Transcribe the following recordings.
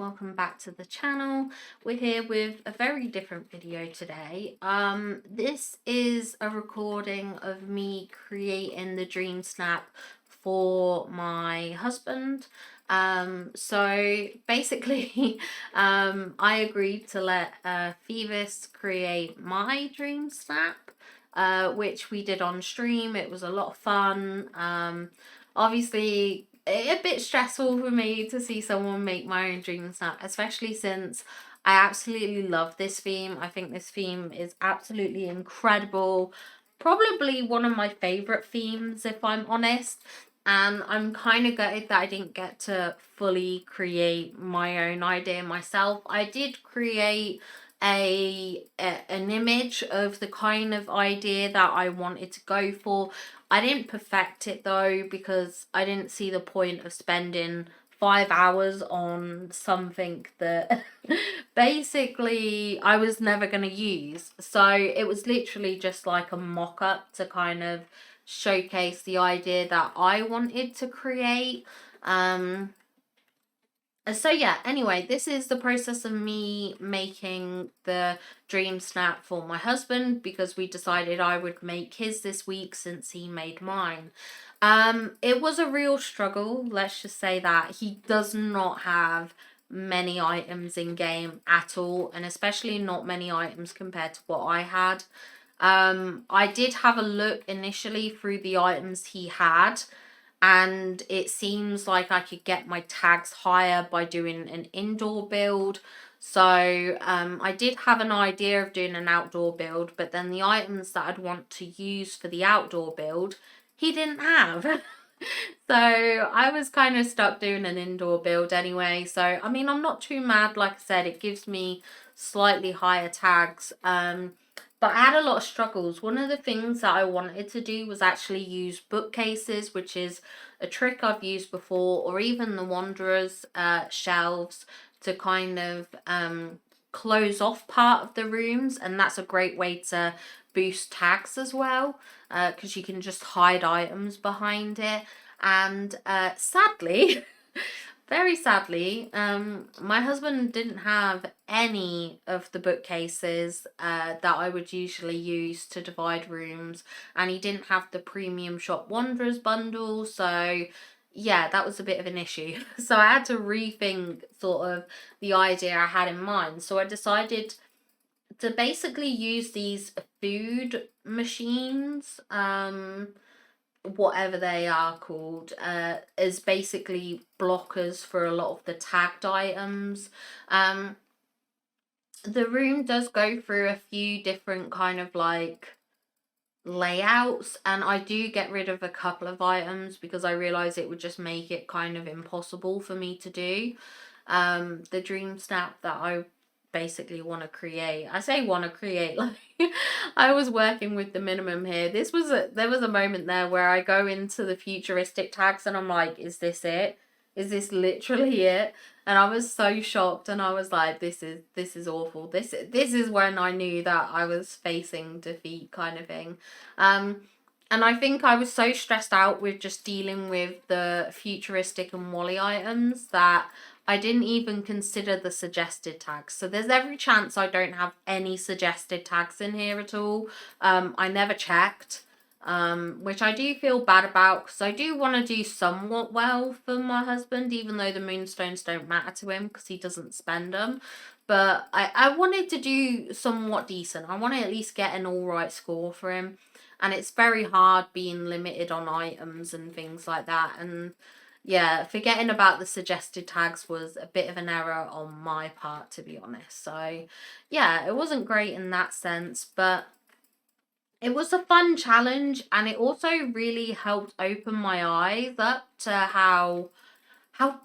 welcome back to the channel. We're here with a very different video today. This is a recording of me creating the Dreamsnap for my husband. So basically, I agreed to let Phoebus create my Dreamsnap, which we did on stream. It was a lot of fun. Obviously a bit stressful for me to see someone make my own Dreamsnap, especially since I absolutely love this theme. I think this theme is absolutely incredible. Probably one of my favorite themes, if I'm honest. And I'm kind of gutted that I didn't get to fully create my own idea myself. I did create an image of the kind of idea that I wanted to go for. I didn't perfect it though, because I didn't see the point of spending 5 hours on something that basically I was never going to use. So it was literally just like a mock-up to kind of showcase the idea that I wanted to create. So yeah, anyway, this is the process of me making the Dreamsnap for my husband, because we decided I would make his this week since he made mine. It was a real struggle, let's just say that. He does not have many items in game at all, and especially not many items compared to what I had. I did have a look initially through the items he had, and it seems like I could get my tags higher by doing an indoor build. So I did have an idea of doing an outdoor build, but then the items that I'd want to use for the outdoor build, he didn't have. So I was kind of stuck doing an indoor build anyway. So, I mean, I'm not too mad. Like I said, it gives me slightly higher tags. But I had a lot of struggles. One of the things that I wanted to do was actually use bookcases, which is a trick I've used before, or even the Wanderer's shelves, to kind of close off part of the rooms. And that's a great way to boost tags as well, because you can just hide items behind it. And sadly, very sadly, my husband didn't have any of the bookcases that I would usually use to divide rooms, and he didn't have the Premium Shop Wanderers bundle, so yeah, that was a bit of an issue. So I had to rethink sort of the idea I had in mind. So I decided to basically use these food machines, whatever they are called, as basically blockers for a lot of the tagged items. The room does go through a few different kind of like layouts, and I do get rid of a couple of items because I realize it would just make it kind of impossible for me to do the Dreamsnap that I basically want to create. I say want to create, like I was working with the minimum here. There was a moment there where I go into the futuristic tags and I'm like, is this it? Is this literally it? And I was so shocked, and I was like, this is awful. This is when I knew that I was facing defeat, kind of thing. And I think I was so stressed out with just dealing with the futuristic and Wally items that I didn't even consider the suggested tags. So there's every chance I don't have any suggested tags in here at all. I never checked, which I do feel bad about, because I do want to do somewhat well for my husband, even though the moonstones don't matter to him because he doesn't spend them. But I wanted to do somewhat decent. I want to at least get an alright score for him. And it's very hard being limited on items and things like that. And yeah, forgetting about the suggested tags was a bit of an error on my part, to be honest. So yeah, it wasn't great in that sense, but it was a fun challenge, and it also really helped open my eyes up to how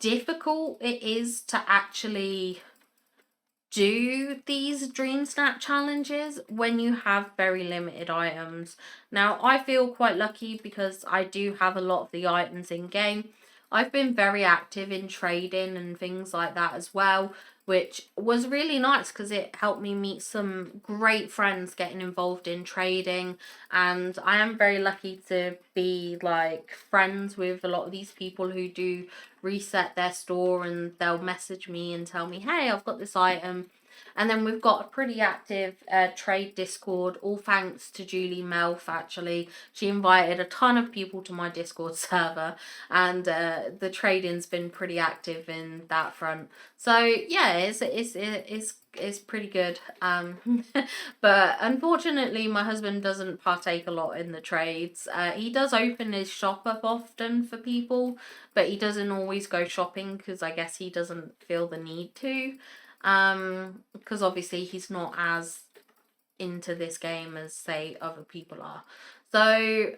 difficult it is to actually do these Dreamsnap challenges when you have very limited items. Now, I feel quite lucky because I do have a lot of the items in game. I've been very active in trading and things like that as well. which was really nice because it helped me meet some great friends getting involved in trading. And I am very lucky to be like friends with a lot of these people who do reset their store, and they'll message me and tell me, hey, I've got this item. And then we've got a pretty active trade Discord, all thanks to Julie Melf, actually. She invited a ton of people to my Discord server, and the trading's been pretty active in that front. So yeah, it's pretty good. But unfortunately, my husband doesn't partake a lot in the trades. He does open his shop up often for people, but he doesn't always go shopping because I guess he doesn't feel the need to. Because obviously he's not as into this game as say other people are. So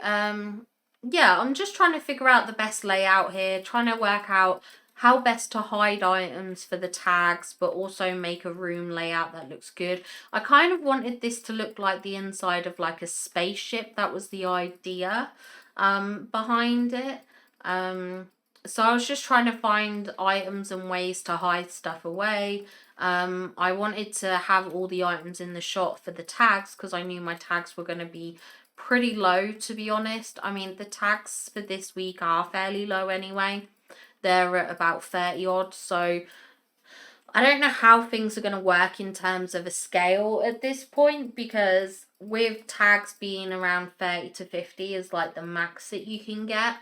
yeah, I'm just trying to figure out the best layout here, trying to work out how best to hide items for the tags, but also make a room layout that looks good. I kind of wanted this to look like the inside of like a spaceship. That was the idea behind it. So I was just trying to find items and ways to hide stuff away. I wanted to have all the items in the shot for the tags because I knew my tags were going to be pretty low, to be honest. I mean, the tags for this week are fairly low anyway. They're at about 30 odd, so I don't know how things are going to work in terms of a scale at this point, because with tags being around 30 to 50 is like the max that you can get.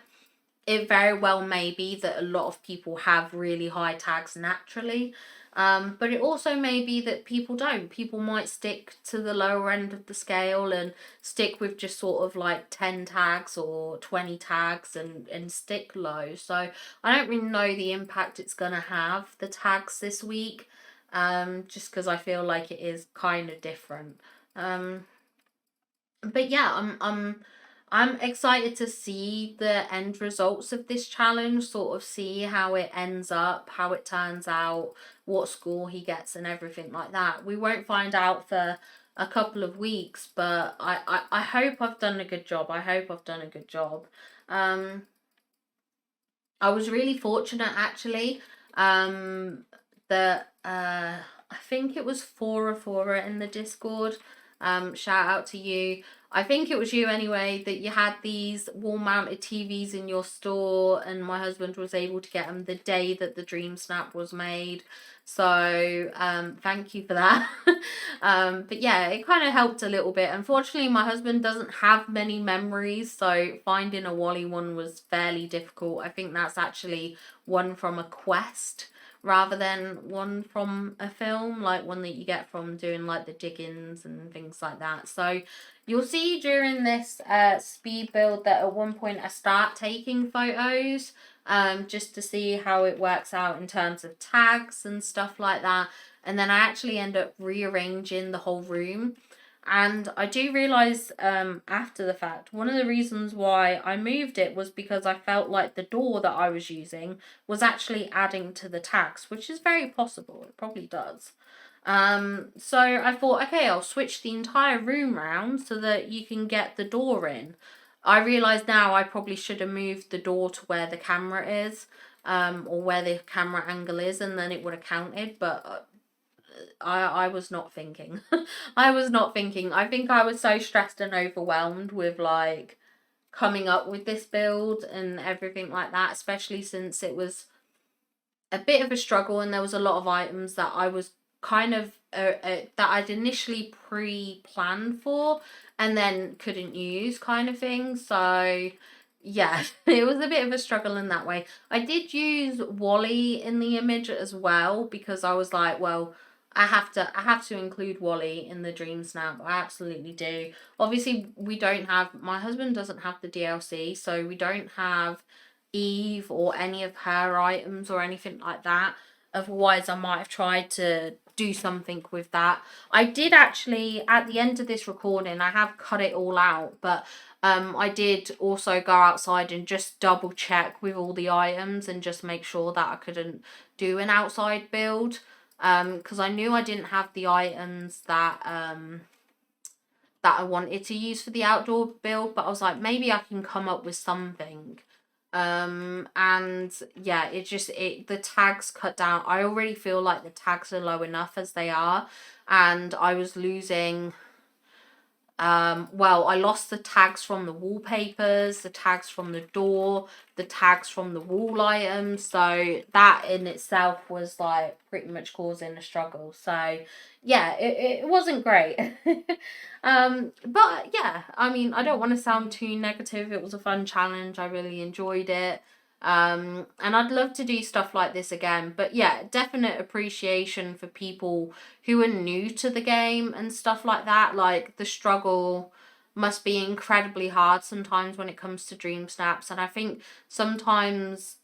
It very well may be that a lot of people have really high tags naturally. But it also may be that people don't. People might stick to the lower end of the scale and stick with just sort of like 10 tags or 20 tags and stick low. So I don't really know the impact it's going to have, the tags this week, just because I feel like it is kind of different. But yeah, I'm excited to see the end results of this challenge, sort of see how it ends up, how it turns out, what score he gets and everything like that. We won't find out for a couple of weeks, but I hope I've done a good job. I hope I've done a good job. Um, I was really fortunate actually. That I think it was Fora in the Discord. Shout out to you. I think it was you anyway, that you had these wall mounted TVs in your store, and my husband was able to get them the day that the Dreamsnap was made. So thank you for that. But yeah, it kind of helped a little bit. Unfortunately, my husband doesn't have many memories, so finding a Wally one was fairly difficult. I think that's actually one from a quest rather than one from a film, like one that you get from doing like the diggings and things like that. So you'll see during this speed build that at one point I start taking photos just to see how it works out in terms of tags and stuff like that. And then I actually end up rearranging the whole room. And I do realise after the fact, one of the reasons why I moved it was because I felt like the door that I was using was actually adding to the tags, which is very possible. It probably does. So I thought, okay, I'll switch the entire room round so that you can get the door in. I realise now I probably should have moved the door to where the camera is, or where the camera angle is, and then it would have counted, but I was not thinking. I was not thinking. I think I was so stressed and overwhelmed with like coming up with this build and everything like that, especially since it was a bit of a struggle and there was a lot of items that I was kind of that I'd initially pre-planned for and then couldn't use, kind of thing. So yeah, it was a bit of a struggle in that way. I did use Wally in the image as well because I was like, well, I have to include Wally in the Dreamsnap. I absolutely do. Obviously, we don't have, my husband doesn't have the DLC, so we don't have Eve or any of her items or anything like that. Otherwise, I might have tried to do something with that. I did actually, at the end of this recording, I have cut it all out, but I did also go outside and just double check with all the items and just make sure that I couldn't do an outside build. Because I knew I didn't have the items that that I wanted to use for the outdoor build, but I was like, maybe I can come up with something. And yeah, the tags cut down. I already feel like the tags are low enough as they are, and I was losing. Well, I lost the tags from the wallpapers, the tags from the door, the tags from the wall items. So that in itself was like pretty much causing a struggle. So yeah, it wasn't great. But yeah, I mean, I don't want to sound too negative. It was a fun challenge. I really enjoyed it. And I'd love to do stuff like this again. But yeah, definite appreciation for people who are new to the game and stuff like that. Like, the struggle must be incredibly hard sometimes when it comes to dream snaps. And I think sometimes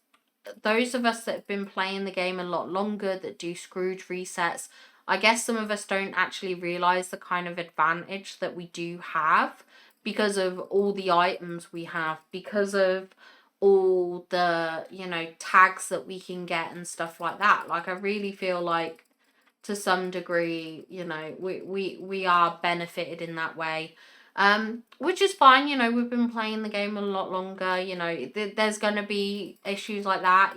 those of us that have been playing the game a lot longer, that do Scrooge resets, I guess some of us don't actually realize the kind of advantage that we do have because of all the items we have, because of all the, tags that we can get and stuff like that. Like, I really feel like to some degree, we are benefited in that way. Which is fine, we've been playing the game a lot longer, there's gonna be issues like that,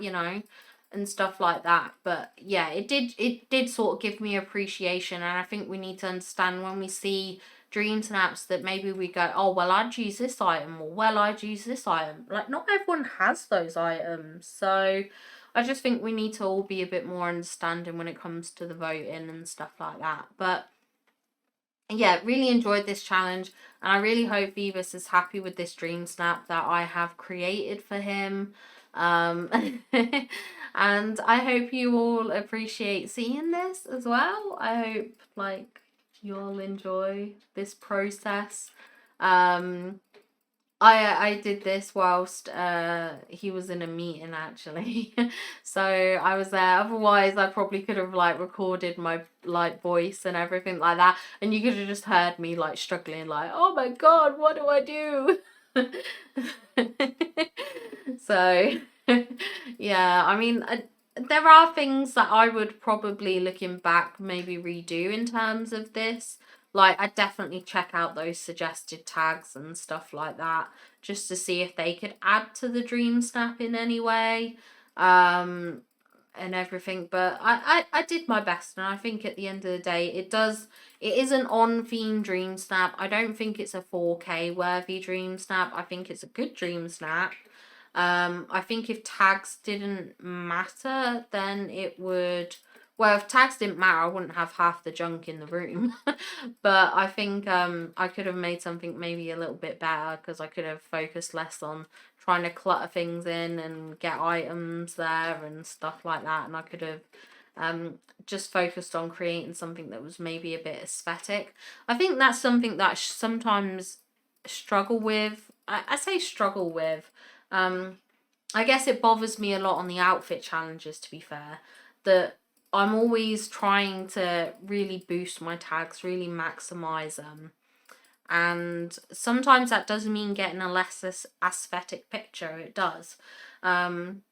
and stuff like that. But yeah, it did sort of give me appreciation, and I think we need to understand when we see dream snaps that maybe we go, oh well, I'd use this item, or well, I'd use this item. Like, not everyone has those items, so I just think we need to all be a bit more understanding when it comes to the voting and stuff like that. But yeah, really enjoyed this challenge, and I really hope Phoebus is happy with this dream snap that I have created for him. Um, and I hope you all appreciate seeing this as well. I hope like you all enjoy this process. Um, I did this whilst he was in a meeting, actually. So I was there. Otherwise I probably could have like recorded my like voice and everything like that, and you could have just heard me like struggling, like, oh my god, what do I do? So yeah, I mean, there are things that I would probably, looking back, maybe redo in terms of this. Like, I definitely check out those suggested tags and stuff like that, just to see if they could add to the dream snap in any way, and everything. But I did my best, and I think at the end of the day, it is an on theme dream snap. I don't think it's a 4K worthy dream snap. I think it's a good dream snap. I think if tags didn't matter, then it would. Well, if tags didn't matter, I wouldn't have half the junk in the room. But I think I could have made something maybe a little bit better, because I could have focused less on trying to clutter things in and get items there and stuff like that. And I could have just focused on creating something that was maybe a bit aesthetic. I think that's something that I sometimes struggle with. I say struggle with. I guess it bothers me a lot on the outfit challenges, to be fair, that I'm always trying to really boost my tags, really maximize them. And sometimes that does mean getting a less aesthetic picture. It does. But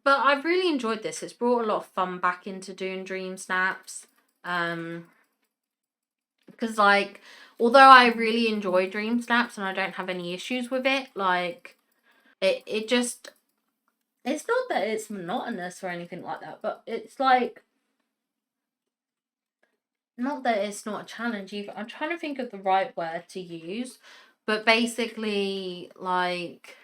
I've really enjoyed this. It's brought a lot of fun back into doing dream snaps. Because, like, although I really enjoy dream snaps and I don't have any issues with it, like, it just, it's not that it's monotonous or anything like that, but it's like, not that it's not a challenge either. I'm trying to think of the right word to use, but basically, like,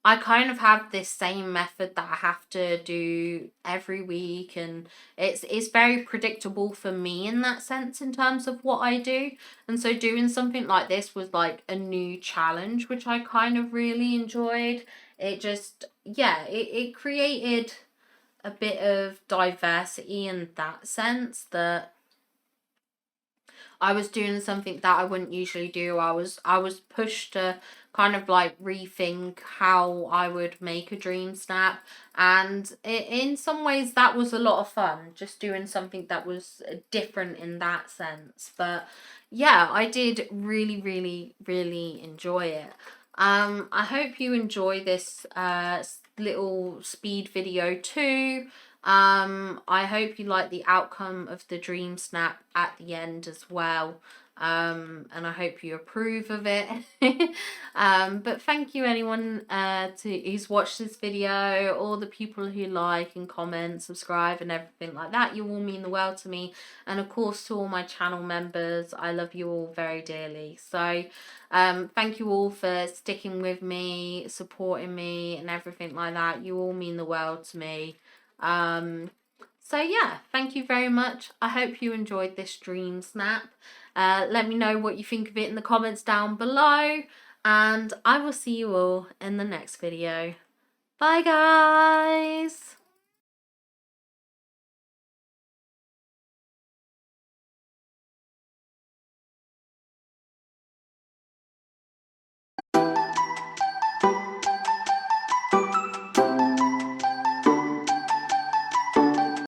I kind of have this same method that I have to do every week, and it's very predictable for me in that sense in terms of what I do. And so doing something like this was like a new challenge, which I kind of really enjoyed. It just, yeah, it created a bit of diversity in that sense, that I was doing something that I wouldn't usually do. I was pushed to kind of like rethink how I would make a dream snap, and in some ways that was a lot of fun, just doing something that was different in that sense. But yeah, I did really, really, really enjoy it. I hope you enjoy this little speed video too. I hope you like the outcome of the dream snap at the end as well. and I hope you approve of it. But thank you anyone who's watched this video, all the people who like and comment, subscribe and everything like that. You all mean the world to me, and of course to all my channel members, I love you all very dearly. So thank you all for sticking with me, supporting me and everything like that. You all mean the world to me. So yeah, thank you very much. I hope you enjoyed this dream snap. Let me know what you think of it in the comments down below, and I will see you all in the next video. Bye guys!